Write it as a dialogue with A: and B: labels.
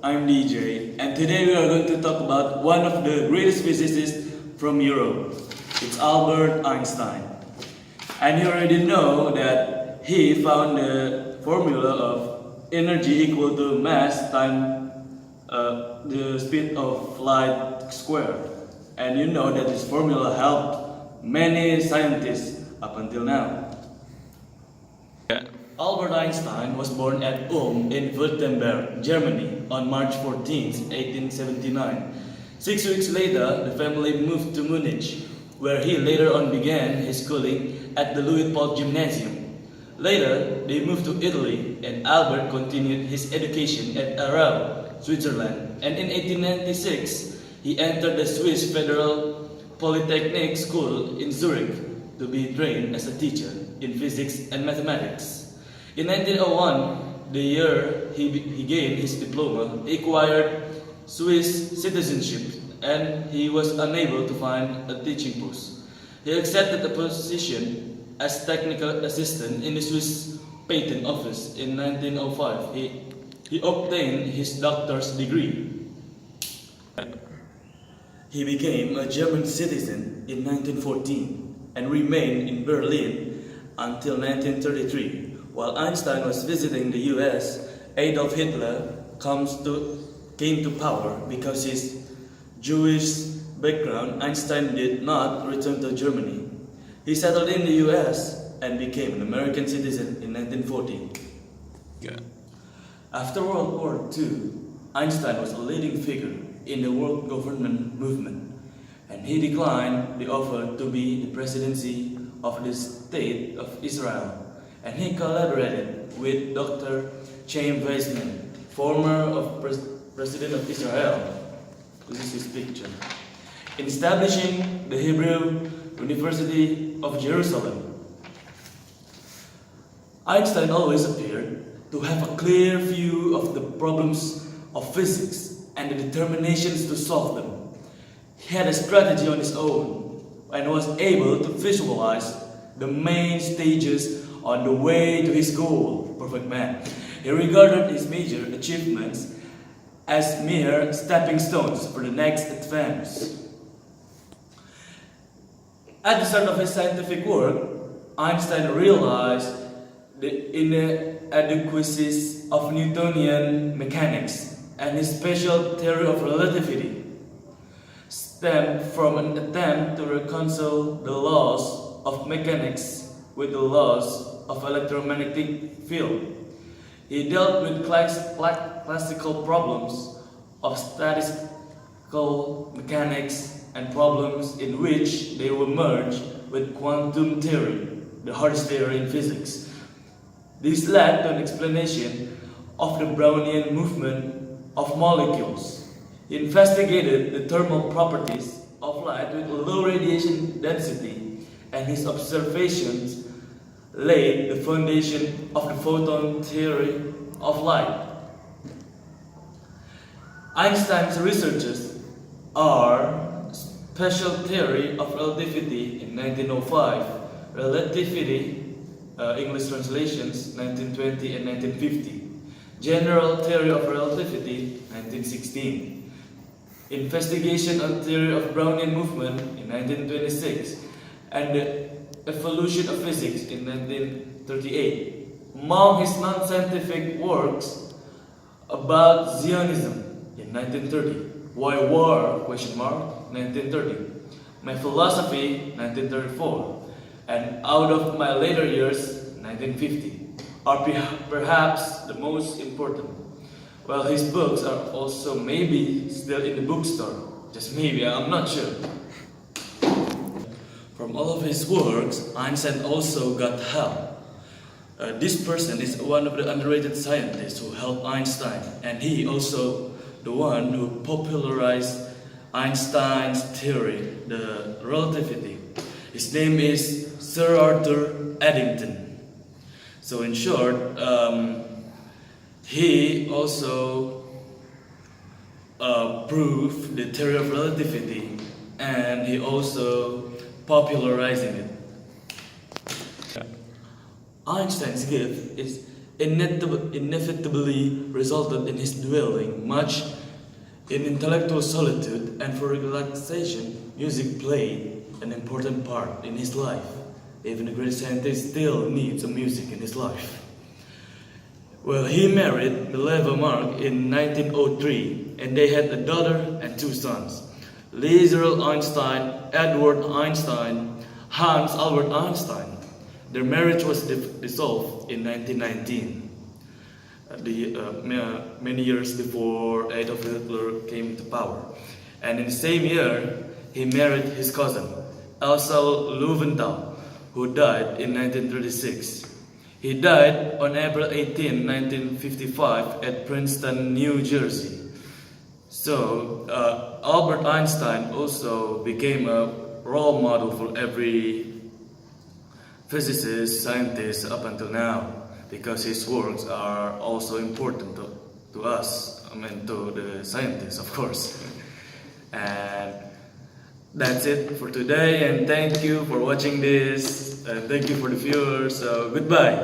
A: I'm DJ, and today we are going to talk about one of the greatest physicists from Europe. It's Albert Einstein. And you already know that he found the formula of energy equal to mass times the speed of light squared. And you know that this formula helped many scientists up until now. Albert Einstein was born at Ulm in Württemberg, Germany on March 14, 1879. 6 weeks later, the family moved to Munich, where he later on began his schooling at the Louis Paul Gymnasium. Later, they moved to Italy, and Albert continued his education at Aarau, Switzerland, and in 1896, he entered the Swiss Federal Polytechnic School in Zurich to be trained as a teacher in physics and mathematics. In 1901, the year he gained his diploma, he acquired Swiss citizenship and he was unable to find a teaching post. He accepted a position as technical assistant in the Swiss Patent Office in 1905. He obtained his doctor's degree. He became a German citizen in 1914 and remained in Berlin until 1933. While Einstein was visiting the US, Adolf Hitler came to power. Because his Jewish background, Einstein did not return to Germany. He settled in the US and became an American citizen in 1940. After World War II, Einstein was a leading figure in the world government movement, and he declined the offer to be the presidency of the State of Israel. And he collaborated with Dr. Chaim Weizmann, former President of Israel. This is his picture. In establishing the Hebrew University of Jerusalem. Einstein always appeared to have a clear view of the problems of physics and the determinations to solve them. He had a strategy on his own and was able to visualize the main stages on the way to his goal, perfect man. He regarded his major achievements as mere stepping stones for the next advance. At the start of his scientific work, Einstein realized the inadequacies of Newtonian mechanics, and his special theory of relativity stemmed from an attempt to reconcile the laws of mechanics with the laws of electromagnetic field. He dealt with classical problems of statistical mechanics and problems in which they were merged with quantum theory, the hardest theory in physics. This led to an explanation of the Brownian movement of molecules. He investigated the thermal properties of light with low radiation density, and his observations laid the foundation of the photon theory of light. Einstein's researches are special theory of relativity in 1905, relativity, English translations 1920 and 1950, general theory of relativity 1916, investigation on theory of Brownian movement in 1926, and the evolution of physics in 1938. Among his non-scientific works about Zionism in 1930, Why War? 1930, My Philosophy 1934, and Out of My Later Years 1950 are perhaps the most important. Well, his books are also maybe still in the bookstore, just maybe, I'm not sure. From all of his works, Einstein also got help. This person is one of the underrated scientists who helped Einstein, and he also the one who popularized Einstein's theory, the relativity. His name is Sir Arthur Eddington. So in short, he also proved the theory of relativity, and he also popularizing it. Einstein's gift is inevitably resulted in his dwelling much in intellectual solitude, and for relaxation, music played an important part in his life. Even a great scientist still needs some music in his life. Well, he married Mileva Mark in 1903, and they had a daughter and two sons, Lieserl Einstein, Edward Einstein, Hans Albert Einstein. Their marriage was dissolved in 1919, many years before Adolf Hitler came to power. And in the same year, he married his cousin, Elsa Löwenthal, who died in 1936. He died on April 18, 1955 at Princeton, New Jersey. So, Albert Einstein also became a role model for every physicist, scientist up until now, because his works are also important to us, to the scientists, of course. And that's it for today, and thank you for watching this, and thank you for the viewers, so goodbye.